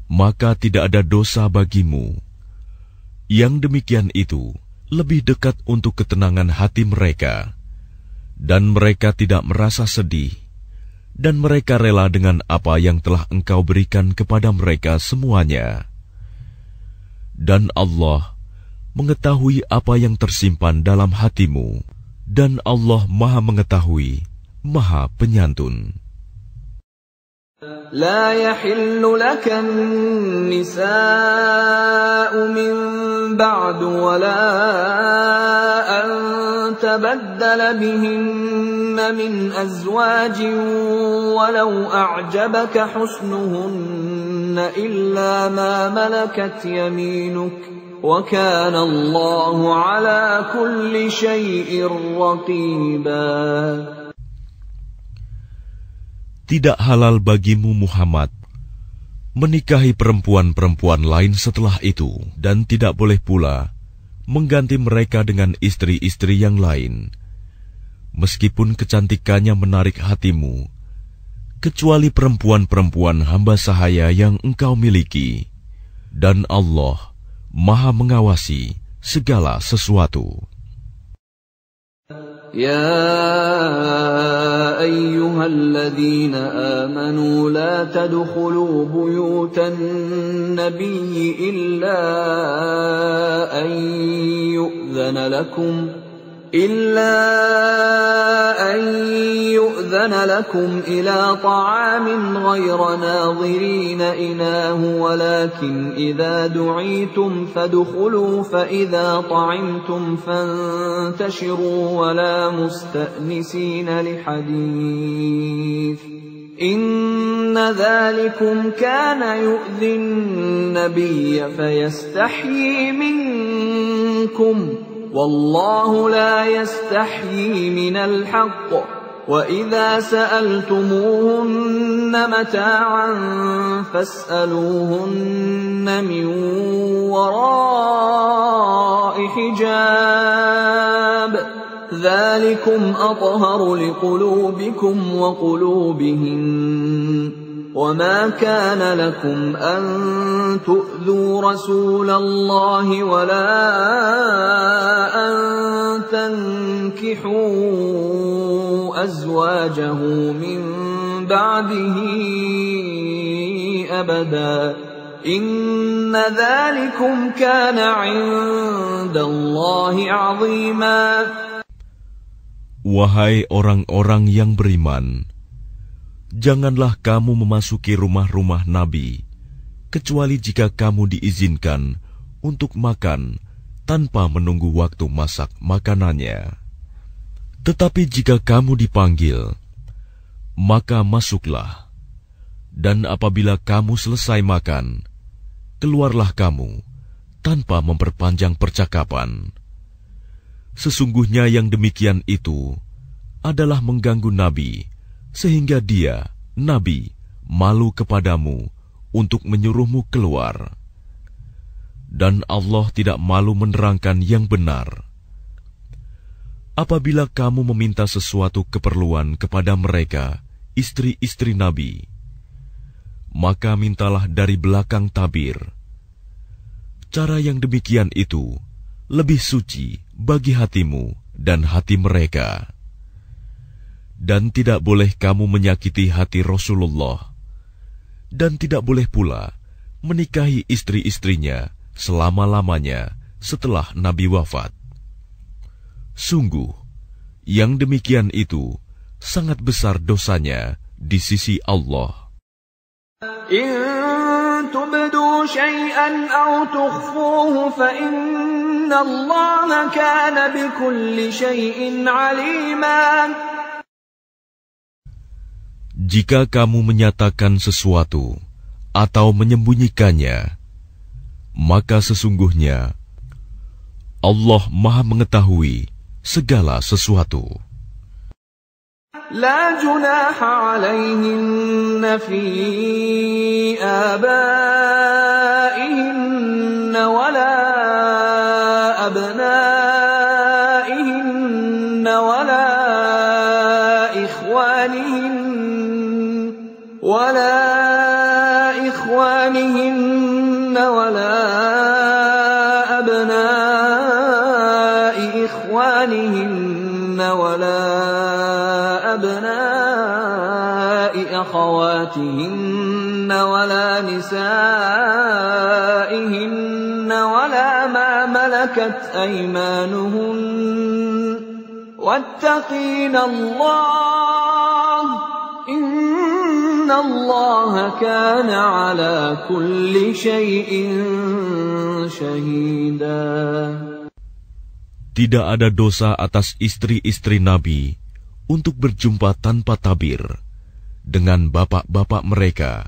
Maka tidak ada dosa bagimu. Yang demikian itu lebih dekat untuk ketenangan hati mereka, dan mereka tidak merasa sedih, dan mereka rela dengan apa yang telah engkau berikan kepada mereka semuanya. Dan Allah mengetahui apa yang tersimpan dalam hatimu, dan Allah Maha Mengetahui, Maha Penyantun. لا يحل لك النساء من بعد ولا أن تبدل بهن من أزواج ولو أعجبك حسنهن إلا ما ملكت يمينك وكان الله على كل شيء رقيبا. Tidak halal bagimu Muhammad menikahi perempuan-perempuan lain setelah itu, dan tidak boleh pula mengganti mereka dengan istri-istri yang lain, meskipun kecantikannya menarik hatimu, kecuali perempuan-perempuan hamba sahaya yang engkau miliki, dan Allah Maha Mengawasi segala sesuatu. يا أيها الذين آمنوا لا تدخلوا بيوت النبي إلا أن يؤذن لكم إلى طعام غير ناظرين إناه ولكن إذا دعيتم فادخلوا فإذا طعمتم فانتشروا ولا مستأنسين لحديث إن ذلكم كان يؤذي النبي فيستحيي منكم والله لا يستحيي من الحق وإذا سألتموهن متاعا فاسألوهن من وراء حجاب ذلكم أطهر لقلوبكم وقلوبهن وما كان لكم أن تؤذوا رسول الله ولا أن تنكحوا أزواجه من بعده أبدا إن ذلكم كان عند الله عظيما. Wahai orang-orang yang beriman, janganlah kamu memasuki rumah-rumah Nabi, kecuali jika kamu diizinkan untuk makan tanpa menunggu waktu masak makanannya. Tetapi jika kamu dipanggil, maka masuklah. Dan apabila kamu selesai makan, keluarlah kamu tanpa memperpanjang percakapan. Sesungguhnya yang demikian itu adalah mengganggu Nabi, sehingga dia, Nabi, malu kepadamu untuk menyuruhmu keluar. Dan Allah tidak malu menerangkan yang benar. Apabila kamu meminta sesuatu keperluan kepada mereka, istri-istri Nabi, maka mintalah dari belakang tabir. Cara yang demikian itu lebih suci bagi hatimu dan hati mereka. Dan tidak boleh kamu menyakiti hati Rasulullah, dan tidak boleh pula menikahi istri-istrinya selama-lamanya setelah Nabi wafat. Sungguh, yang demikian itu sangat besar dosanya di sisi Allah. In tubdu syai'an aw tukhfuhu fa inna Allaha kana bikulli syai'in 'alima. Jika kamu menyatakan sesuatu atau menyembunyikannya, maka sesungguhnya Allah Maha mengetahui segala sesuatu. La junaha 'alayhinna fi abaihinna wala abnaihinna wala ikhwanihinna wala abnai ikhwanihinna wala abnai akhawatihinna wala nisaihinna wala ma malakat aymanuhunna wattaqina Allah inna Allah kana ala kulli syai'in syahida. Tidak ada dosa atas istri-istri Nabi untuk berjumpa tanpa tabir dengan bapak-bapak mereka,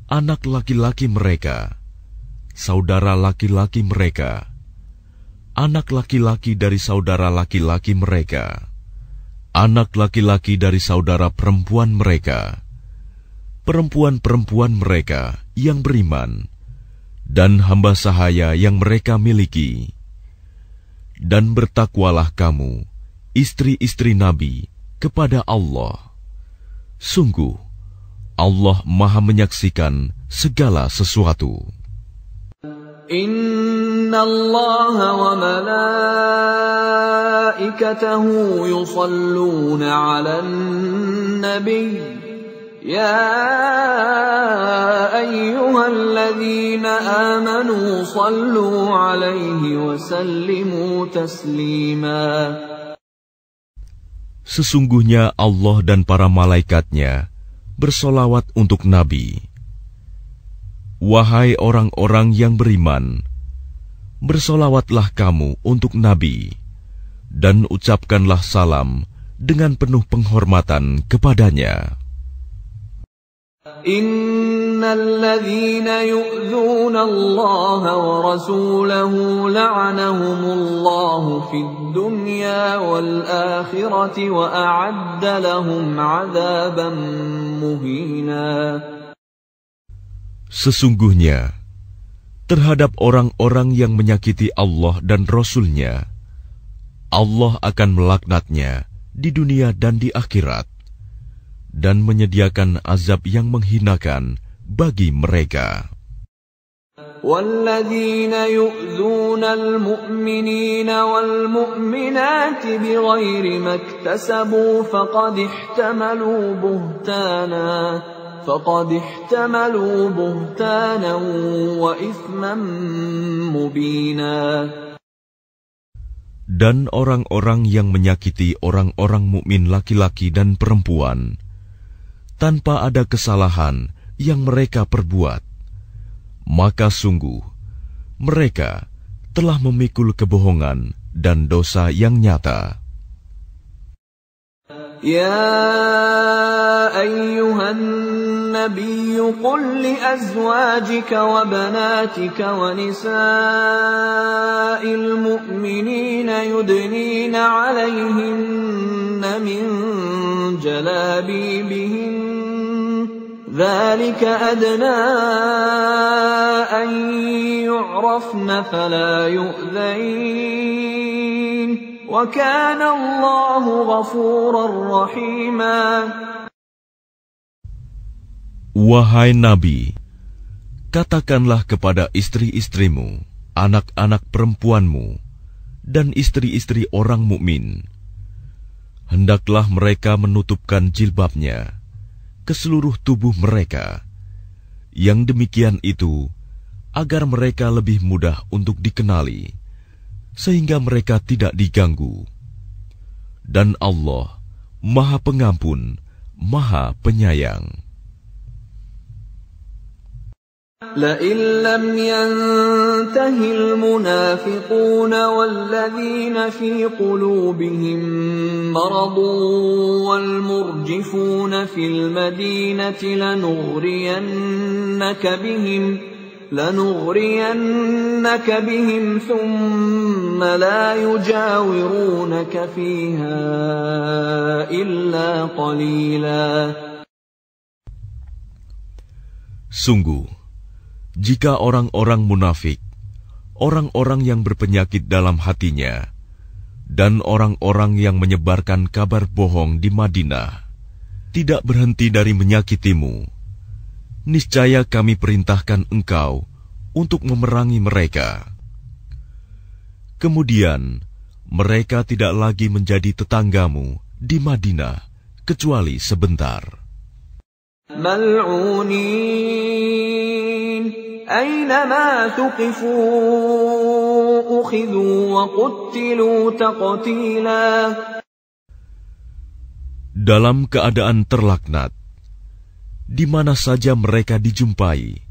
anak laki-laki mereka, saudara laki-laki mereka, anak laki-laki dari saudara laki-laki mereka, anak laki-laki dari saudara perempuan mereka, perempuan-perempuan mereka yang beriman, dan hamba sahaya yang mereka miliki. Dan bertakwalah kamu, istri-istri Nabi, kepada Allah. Sungguh, Allah Maha menyaksikan segala sesuatu. Inna Allah wa malaikatahu yusalluna 'alan nabiy ya ayyuhalladzina amanu sallu 'alaihi wa sallimu taslima. Sesungguhnya Allah dan para malaikatnya bersolawat untuk Nabi. Wahai orang-orang yang beriman, bersolawatlah kamu untuk Nabi, dan ucapkanlah salam dengan penuh penghormatan kepadanya. Innal ladzina yu'dzuna Allah wa rasulahu la'anahumullahu fid dunya wal akhirati wa a'adda lahum 'adzaban muhina. Sesungguhnya, terhadap orang-orang yang menyakiti Allah dan Rasul-Nya, Allah akan melaknatnya di dunia dan di akhirat, dan menyediakan azab yang menghinakan bagi mereka. وَالَّذِينَ يُؤْذُونَ الْمُؤْمِنِينَ وَالْمُؤْمِنَاتِ بِغَيْرِ مَا اكْتَسَبُوا فقد احتملوا بهتانا وإثما مبينا. Dan orang-orang yang menyakiti orang-orang mukmin laki-laki dan perempuan tanpa ada kesalahan yang mereka perbuat, maka sungguh mereka telah memikul kebohongan dan dosa yang nyata. Ya ayyuhan nabiyyu qul li azwajika wa banatika wa nisa'il mu'minina yudnina 'alayhinna min jalabibihin dhalika adna an yu'rafna fala yu'dhain wa kana Allahu ghafurar rahima. Wahai Nabi, katakanlah kepada istri-istrimu, anak-anak perempuanmu, dan istri-istri orang mukmin, hendaklah mereka menutupkan jilbabnya ke seluruh tubuh mereka. Yang demikian itu agar mereka lebih mudah untuk dikenali, sehingga mereka tidak diganggu. Dan Allah Maha Pengampun, Maha Penyayang. لئن لم ينته المنافقون والذين في قلوبهم مرض والمرجفون في المدينة لنغرينك بهم ثم لا يجاورونك فيها إلا قليلا. Sungguh, jika orang-orang munafik, orang-orang yang berpenyakit dalam hatinya, dan orang-orang yang menyebarkan kabar bohong di Madinah, tidak berhenti dari menyakitimu, niscaya kami perintahkan engkau untuk memerangi mereka. Kemudian, mereka tidak lagi menjadi tetanggamu di Madinah, kecuali sebentar. Mal'unin aynama thuqifu ukhidhu wa quttilu taqtila. Dalam keadaan terlaknat, di mana saja mereka dijumpai,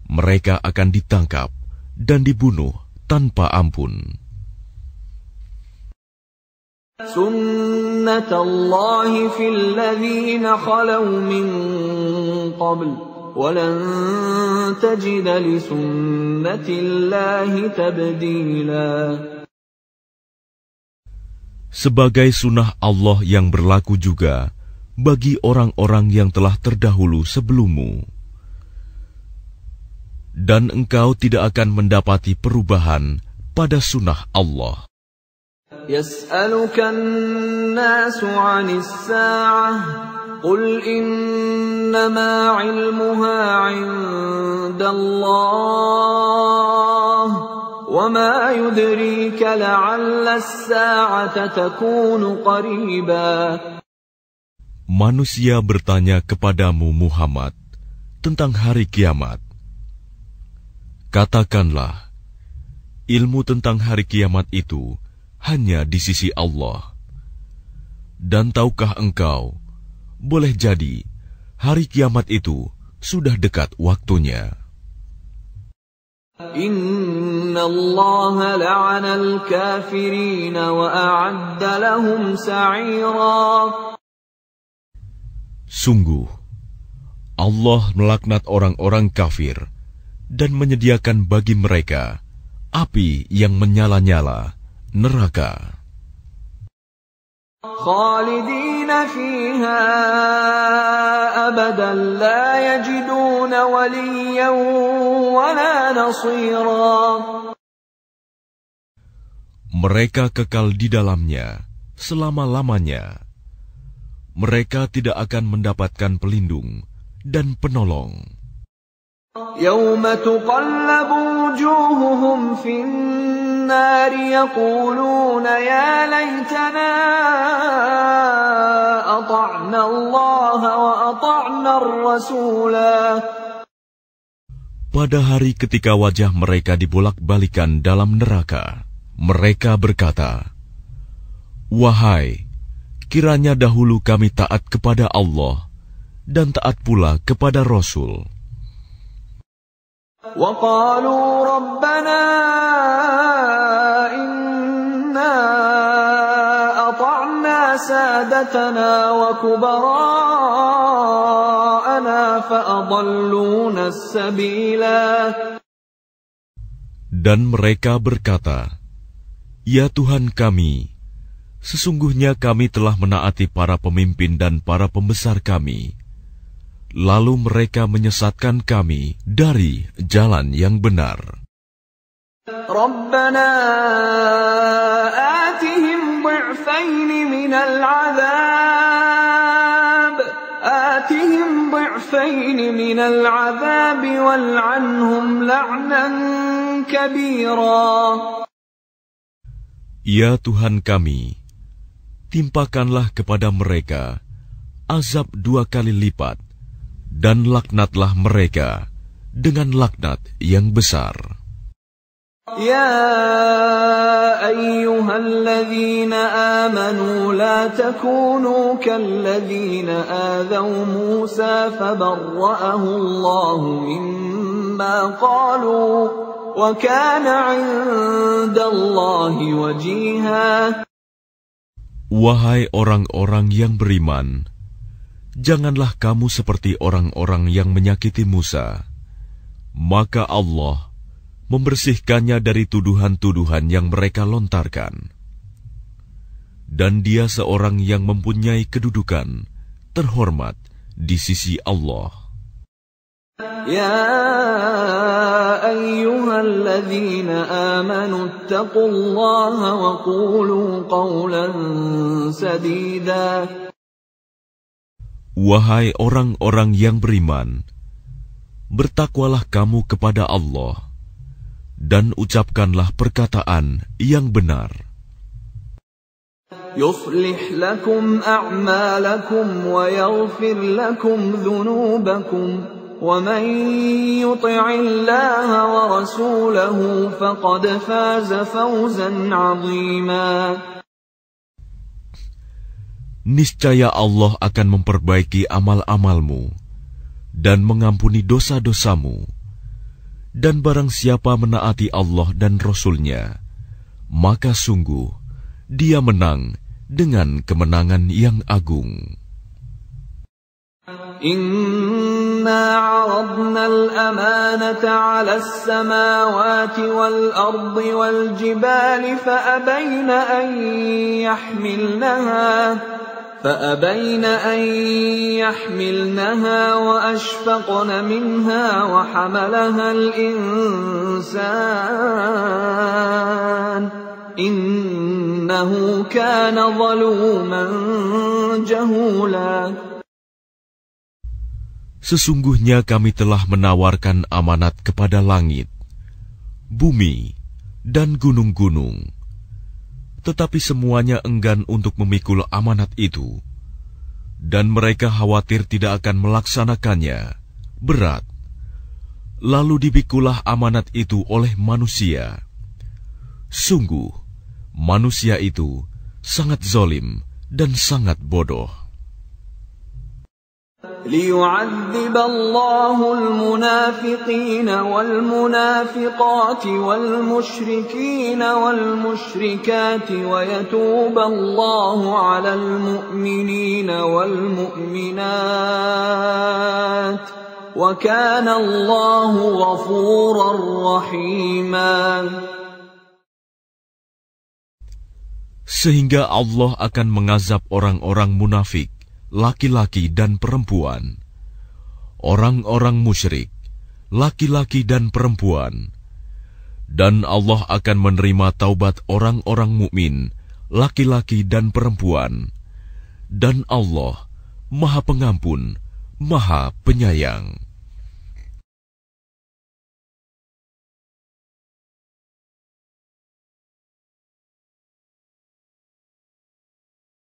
mereka akan ditangkap dan dibunuh tanpa ampun. Sunnatullahi fil ladzina khalaw min qabl wa lan tajida li sunnatillahi tabdila. Sebagai sunnah Allah yang berlaku juga bagi orang-orang yang telah terdahulu sebelummu. Dan engkau tidak akan mendapati perubahan pada sunnah Allah. Yas'alukan nasu 'anis sa'ah qul innama 'ilmuha 'indallah وما يدريك لعل الساعة تكون قريبا. Manusia bertanya kepadamu Muhammad tentang hari kiamat. Katakanlah, ilmu tentang hari kiamat itu hanya di sisi Allah. Dan tahukah engkau, boleh jadi hari kiamat itu sudah dekat waktunya. Inna Allah la'ana al-kafirin wa a'adda lahum sa'ira. Sungguh, Allah melaknat orang-orang kafir dan menyediakan bagi mereka api yang menyala-nyala, neraka. Khalidina fiha abadan la yajiduna waliyan wala nasira. Mereka kekal di dalamnya selama-lamanya. Mereka tidak akan mendapatkan pelindung dan penolong. Yawma tuqallabu wujuhuhum fin nar yaquluna ya laytana ata'na Allah wa ata'na ar-rasula. Pada hari ketika wajah mereka dibolak-balikan dalam neraka, mereka berkata, "Wahai, kiranya dahulu kami taat kepada Allah dan taat pula kepada Rasul." وَقَالُوا رَبَّنَا إِنَّا أَطَعْنَا سَادَتَنَا وَكُبَرَاءَنَا فَأَضَلُّونَا السَّبِيلَا. Dan mereka berkata, "Ya Tuhan kami, sesungguhnya kami telah menaati para pemimpin dan para pembesar kami, lalu mereka menyesatkan kami dari jalan yang benar." Rabbana atihim ضعفين من العذاب والعنهم لعنا كبيرا. Ya Tuhan kami, timpakanlah kepada mereka azab 2 kali lipat, dan laknatlah mereka dengan laknat yang besar. Ya ayyuhalladzina amanu la takunu kalladzina adaw Musa fabarra'ahu Allahu mimma qalu wa kana 'indallahi wajiha. Wahai orang-orang yang beriman, janganlah kamu seperti orang-orang yang menyakiti Musa. Maka Allah membersihkannya dari tuduhan-tuduhan yang mereka lontarkan. Dan dia seorang yang mempunyai kedudukan terhormat di sisi Allah. Ya ayyuhalladzina amanu ittaqullaha wa qulu qawlan sadida. Wahai orang-orang yang beriman, bertakwalah kamu kepada Allah dan ucapkanlah perkataan yang benar. Yuslih lakum a'malakum wa yaghfir lakum dhunubakum wa man yuti'illaha wa rasulahu faqad faza fawzan 'azima. Niscaya Allah akan memperbaiki amal-amalmu dan mengampuni dosa-dosamu. Dan barang siapa menaati Allah dan Rasul-Nya, maka sungguh dia menang dengan kemenangan yang agung. Inna 'aradna al-amanata 'ala as-samawati wal-ardi wal-jibali fa'abayna أن يحملنها وأشفقن منها وحملها الإنسان إنه كان ظلوما جهولا. Sesungguhnya kami telah menawarkan amanat kepada langit, bumi, dan gunung-gunung. Tetapi semuanya enggan untuk memikul amanat itu, dan mereka khawatir tidak akan melaksanakannya, berat. Lalu dipikulah amanat itu oleh manusia. Sungguh, manusia itu sangat zalim dan sangat bodoh. ليعذب الله المنافقين والمنافقات والمشركين والمشركات ويتوب الله على المؤمنين والمؤمنات وكان الله غفورا رحيما. Sehingga Allah akan mengazab orang-orang munafik, laki-laki dan perempuan, orang-orang musyrik, laki-laki dan perempuan, dan Allah akan menerima taubat orang-orang mukmin, laki-laki dan perempuan, dan Allah Maha Pengampun, Maha Penyayang.